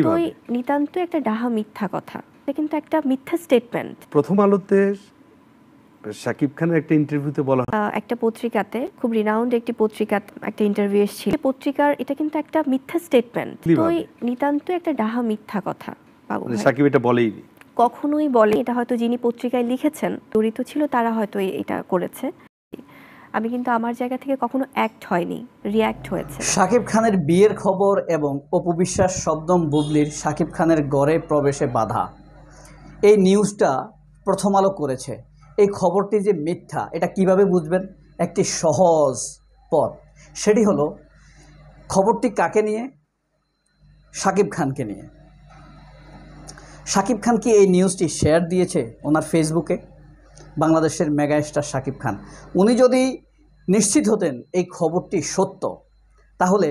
তো নিতান্ত একটা ডাহা মিথ্যা কথা, এটা কিন্তু একটা মিথ্যা স্টেটমেন্ট। প্রথম আলোতে শাকিব খানের একটা ইন্টারভিউতে বলা একটা পত্রিকাতে, খুব রিনাউন্ড একটি পত্রিকা, একটা ইন্টারভিউ এসেছিল পত্রিকার, এটা কিন্তু একটা মিথ্যা স্টেটমেন্ট। তো নিতান্ত একটা ডাহা মিথ্যা কথা বাবু ভাই, শাকিব এটা বলেইনি, কখনোই বলে। এটা হয়তো যিনি পত্রিকায় লিখেছেন, জড়িত ছিল, তারা হয়তো এটা করেছে। আমি কিন্তু আমার জায়গা থেকে কখনো অ্যাক্ট হয়নি, রিয়্যাক্ট হয়েছে। শাকিব খানের বিয়ের খবর এবং অপু বিশ্বাস শবনম বুবলির শাকিব খানের ঘরে প্রবেশে বাধা, এই নিউজটা প্রথম আলো করেছে। এই খবরটি যে মিথ্যা এটা কিভাবে বুঝবেন? একটি সহজ পথ, সেটি হলো খবরটি কাকে নিয়ে? শাকিব খানকে নিয়ে। শাকিব খান কি এই নিউজটি শেয়ার দিয়েছে ওনার ফেসবুকে? বাংলাদেশের মেগা স্টার শাকিব খান, উনি যদি নিশ্চিত হতেন এই খবরটি সত্য, তাহলে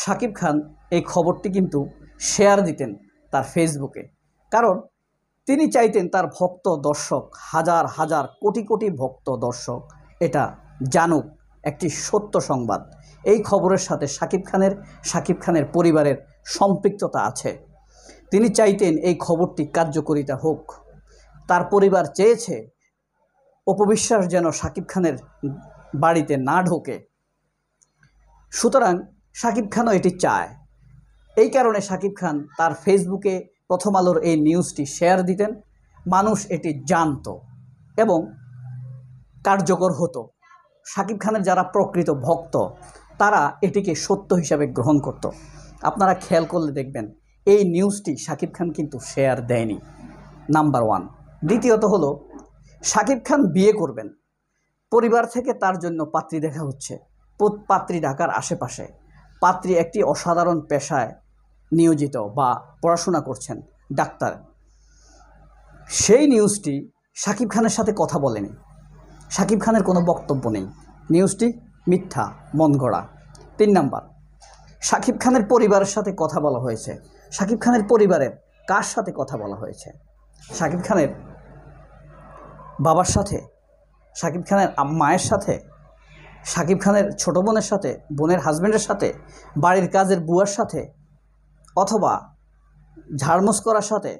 শাকিব খান এই খবরটি কিন্তু শেয়ার দিতেন তার ফেসবুকে। কারণ তিনি চাইতেন তার ভক্ত দর্শক, হাজার হাজার কোটি কোটি ভক্ত দর্শক এটা জানুক একটি সত্য সংবাদ। এই খবরের সাথে শাকিব খানের পরিবারের সম্পৃক্ততা আছে। তিনি চাইতেন এই খবরটি কার্যকরিতা হোক। তার পরিবার চেয়েছে অপু বিশ্বাস যেন শাকিব খানের বাড়িতে না ঢোকে। সুতরাং শাকিব খানও এটি চায়। এই কারণে শাকিব খান তার ফেসবুকে প্রথম আলোর এই নিউজটি শেয়ার দিতেন, মানুষ এটি জানত এবং কার্যকর হতো। শাকিব খানের যারা প্রকৃত ভক্ত, তারা এটিকে সত্য হিসাবে গ্রহণ করত। আপনারা খেয়াল করলে দেখবেন এই নিউজটি শাকিব খান কিন্তু শেয়ার দেয়নি, নাম্বার 1। দ্বিতীয়ত হলো, শাকিব খান বিয়ে করবেন, পরিবার থেকে তার জন্য পাত্রী দেখা হচ্ছে। পাত্রী ঢাকার আশেপাশে, পাত্রী একটি অসাধারণ পেশায় নিয়োজিত বা পড়াশোনা করছেন, ডাক্তার। সেই নিউজটি শাকিব খানের সাথে কথা বলেনি, শাকিব খানের কোনো বক্তব্য নেই, নিউজটি মিথ্যা, মন গড়া। 3 নাম্বার, শাকিব খানের পরিবারের সাথে কথা বলা হয়েছে। শাকিব খানের পরিবারের কার সাথে কথা বলা হয়েছে? শাকিব খানের বাবার সাথে, শাকিব খানের মায়ের সাথে, শাকিব খানের ছোটো বোনের সাথে, বোনের হাজব্যান্ডের সাথে, বাড়ির কাজের বুয়ার সাথে, অথবা ঝাড়মোছ করার সাথে,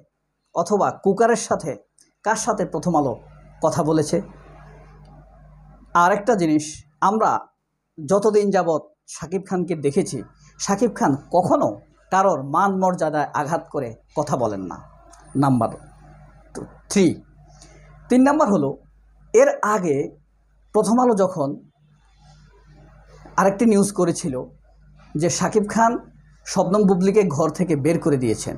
অথবা কুকারের সাথে, কার সাথে প্রথম আলো কথা বলেছে? আর একটা জিনিস, আমরা যতদিন যাবৎ শাকিব খানকে দেখেছি, শাকিব খান কখনো কারোর মান মর্যাদায় আঘাত করে কথা বলেন না, নাম্বার 3। 3 নাম্বার হলো, এর আগে প্রথম আলো যখন আরেকটি নিউজ করেছিল যে শাকিব খান শবনম বুবলিকে ঘর থেকে বের করে দিয়েছেন,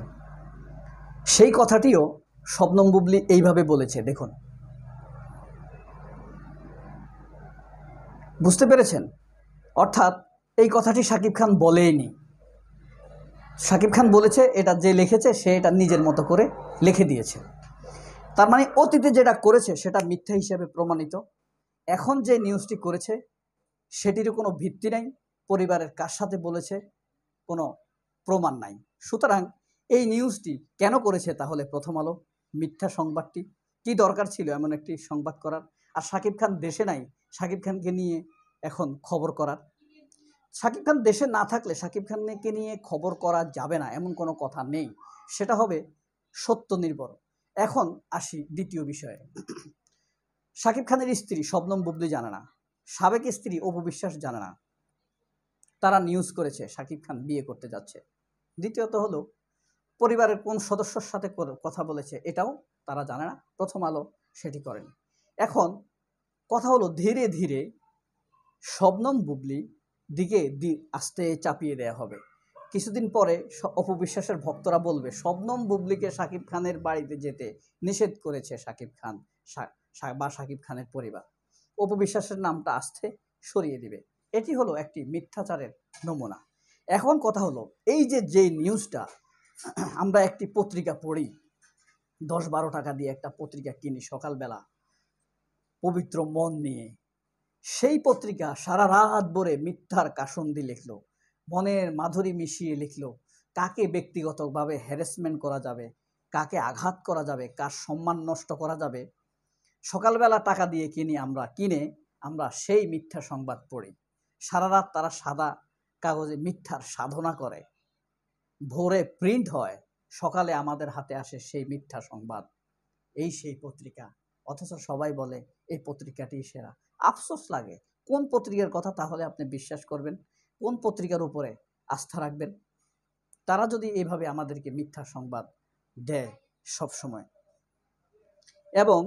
সেই কথাটিও শবনম বুবলি এইভাবে বলেছে, দেখুন। বুঝতে পেরেছেন? অর্থাৎ এই কথাটি শাকিব খান বলেইনি। শাকিব খান বলেছে এটা যে লিখেছে সে এটা নিজের মতো করে লিখে দিয়েছে। তার মানে অতীতে যেটা করেছে সেটা মিথ্যা হিসেবে প্রমাণিত। এখন যে নিউজটি করেছে সেটিরও কোনো ভিত্তি নাই, পরিবারের কার সাথে বলেছে কোনো প্রমাণ নাই। সুতরাং এই নিউজটি কেন করেছে তাহলে প্রথম আলো? মিথ্যা সংবাদটি কি দরকার ছিল এমন একটি সংবাদ করার? আর শাকিব খান দেশে নাই, শাকিব খানকে নিয়ে এখন খবর করার? শাকিব খান দেশে না থাকলে শাকিব খানকে নিয়ে খবর করা যাবে না এমন কোনো কথা নেই, সেটা হবে সত্য নির্ভর। এখন আসি দ্বিতীয় বিষয়ে। শাকিব খানের স্ত্রী শবনম বুবলি জানে না, সাবেক স্ত্রী অপু বিশ্বাস জানে না, তারা নিউজ করেছে শাকিব খান বিয়ে করতে যাচ্ছে। দ্বিতীয়ত হলো, পরিবারের কোন সদস্যর সাথে কথা বলেছে এটাও তারা জানে না, প্রথম আলো সেটি করেনি। এখন কথা হলো, ধীরে ধীরে শবনম বুবলি দিকে আস্তে চাপিয়ে দেয়া হবে। কিছুদিন পরে অপু বিশ্বাসের ভক্তরা বলবে শবনম বুবলিকে শাকিব খানের বাড়িতে যেতে নিষেধ করেছে শাকিব খান বা শাকিব খানের পরিবার। অপু বিশ্বাসের নামটা আস্তে সরিয়ে দিবে। এটি হলো একটি মিথ্যাচারের নমুনা। এখন কথা হলো, এই যে নিউজটা আমরা একটি পত্রিকা পড়ি, 10-12 টাকা দিয়ে একটা পত্রিকা কিনি সকালবেলা পবিত্র মন নিয়ে, সেই পত্রিকা সারা রাত ভরে মিথ্যার কাসন্দি লিখলো, মনের মাধুরী মিশিয়ে লিখলো কাকে ব্যক্তিগতভাবে হ্যারাসমেন্ট করা যাবে, কাকে আঘাত করা যাবে, কার সম্মান নষ্ট করা যাবে। সকালবেলা টাকা দিয়ে কিনে আমরা সেই মিথ্যা সংবাদ পড়ি। সারা রাত তারা সাদা কাগজে মিথ্যার সাধনা করে, ভোরে প্রিন্ট হয়, সকালে আমাদের হাতে আসে সেই মিথ্যা সংবাদ, এই সেই পত্রিকা, অথচ সবাই বলে এই পত্রিকাটি সেরা। আফসোস লাগে। কোন পত্রিকার কথা তাহলে আপনি বিশ্বাস করবেন? কোন পত্রিকার উপরে আস্থা রাখবেন? তারা যদি এইভাবে আমাদেরকে মিথ্যা সংবাদ দেয় সব সময়। এবং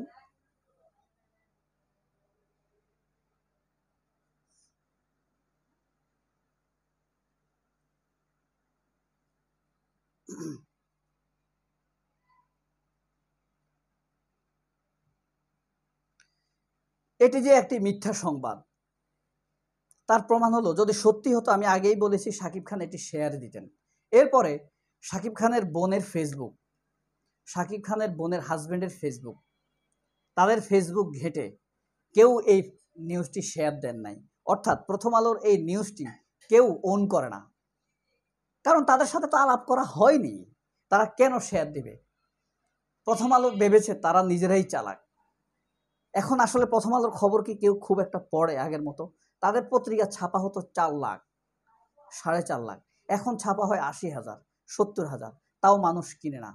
এটি যে একটি মিথ্যা সংবাদ তার প্রমাণ হলো, যদি সত্যি হতো আমি আগেই বলেছি শাকিব খান এটি শেয়ার দিতেন। এরপরে শাকিব খানের বোনের ফেসবুক, শাকিব খানের বোনের হাজব্যান্ডের ফেসবুক, তাদের ফেসবুক ঘেঁটে কেউ এই নিউজটি শেয়ার দেন নাই। অর্থাৎ প্রথম আলোর এই নিউজটি কেউ ওন করে না, কারণ তাদের সাথে তো আলাপ করা হয়নি। তারা কেন শেয়ার দিবে? প্রথম আলো ভেবেছে তারা নিজেরাই চালাক। এখন আসলে প্রথম আলোর খবর কি কেউ খুব একটা পড়ে আগের মতো? তাদের পত্রিকা ছাপা হতো 4 লাখ, 4.5 লাখ, এখন ছাপা হয় 80,000, 70,000, তাও মানুষ কিনে না।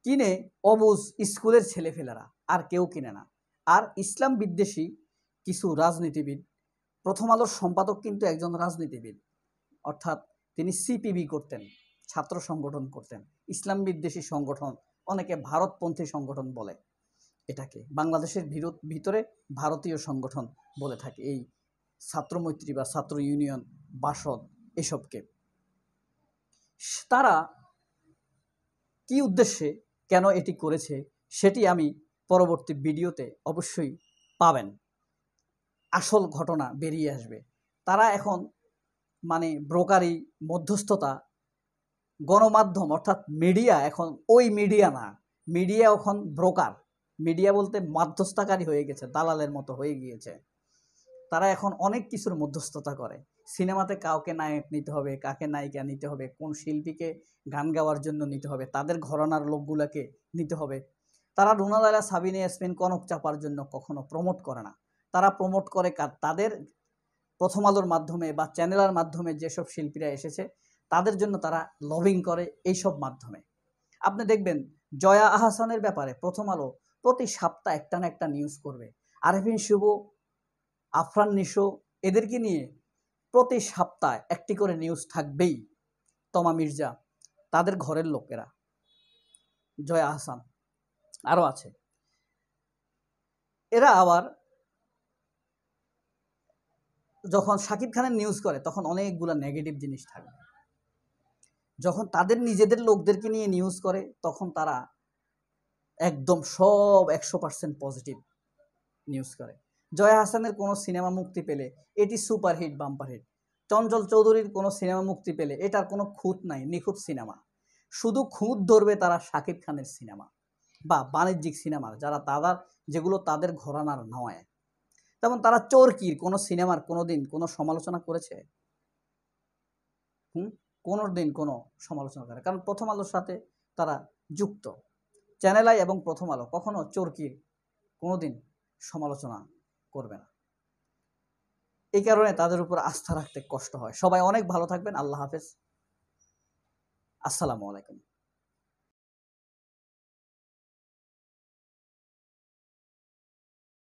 কিনে অবুঝ স্কুলের ছেলেফেলেরা, আর কেউ কিনে না। আর ইসলাম বিদ্বেষী কিছু রাজনীতিবিদ, প্রথম আলোর সম্পাদক কিন্তু একজন রাজনীতিবিদ, অর্থাৎ তিনি সিপিবি করতেন, ছাত্র সংগঠন করতেন, ইসলাম বিদ্বেষী সংগঠন, অনেকে ভারতপন্থী সংগঠন বলে এটাকে, বাংলাদেশের ভিতরে ভারতীয় সংগঠন বলে থাকে এই ছাত্রমৈত্রী বা ছাত্র ইউনিয়ন, বাসদ, এসবকে। তারা কি উদ্দেশ্যে কেন এটি করেছে সেটি আমি পরবর্তী ভিডিওতে অবশ্যই পাবেন, আসল ঘটনা বেরিয়ে আসবে। তারা এখন মানে ব্রোকারি, মধ্যস্থতা, গণমাধ্যম অর্থাৎ মিডিয়া এখন ওই মিডিয়া না, মিডিয়া এখন ব্রোকার। মিডিয়া বলতে মধ্যস্থতাকারী হয়ে গেছে, দালালের মতো হয়ে গিয়েছে। তারা এখন অনেক কিছুর মধ্যস্থতা করে। সিনেমাতে কাউকে নায়ক নিতে হবে, কাকে নায়িকা নিতে হবে, কোন শিল্পীকে গান গাওয়ার জন্য নিতে হবে, তাদের ঘরানার লোকগুলোকে নিতে হবে। তারা রুনা লায়লা, সাবিনা ইয়াসমিন, কনক চাপার জন্য কখনো প্রমোট করে না। তারা প্রমোট করে তাদের প্রথম আলোর মাধ্যমে বা চ্যানেলের মাধ্যমে যেসব শিল্পীরা এসেছে তাদের জন্য তারা লবিং করে এইসব মাধ্যমে। আপনি দেখবেন জয়া আহসানের ব্যাপারে প্রথম আলো প্রতি সপ্তাহে একটা না একটা নিউজ করবে। আরেফিন শুভ, আফরান নিশো, এদেরকে নিয়ে প্রতি সপ্তাহে একটি করে নিউজ থাকবেই। তমা মির্জা, তাদের ঘরের লোকেরা, জয়া আহসান, আরও আছে। এরা আবার যখন শাকিব খানের নিউজ করে তখন অনেকগুলো নেগেটিভ জিনিস থাকবে। যখন তাদের নিজেদের লোকদেরকে নিয়ে নিউজ করে তখন তারা একদম সব 100% পজিটিভ নিউজ করে। জয়া হাসানের কোনো সিনেমা মুক্তি পেলে এটি সুপারহিট, বাম্পার হিট। চঞ্চল চৌধুরীর কোনো সিনেমা মুক্তি পেলে এটার কোনো খুঁত নাই, নিখুঁত সিনেমা। শুধু খুঁত ধরবে তারা শাকিব খানের সিনেমা বা বাণিজ্যিক সিনেমার, যেগুলো তাদের ঘরানার নয়। তেমন তারা চোরকির কোনো সিনেমার কোনোদিন কোনো সমালোচনা করেছে? কোনো দিন কোনো সমালোচনা করে? কারণ প্রথম আলোর সাথে তারা যুক্ত। চ্যানেল আই এবং প্রথম আলো কখনো চোরকির কোনোদিন সমালোচনা করবে না। এই কারণে তাদের উপর আস্থা রাখতে কষ্ট হয়। সবাই অনেক ভালো থাকবেন। আল্লাহ হাফেজ। আসসালামু আলাইকুম।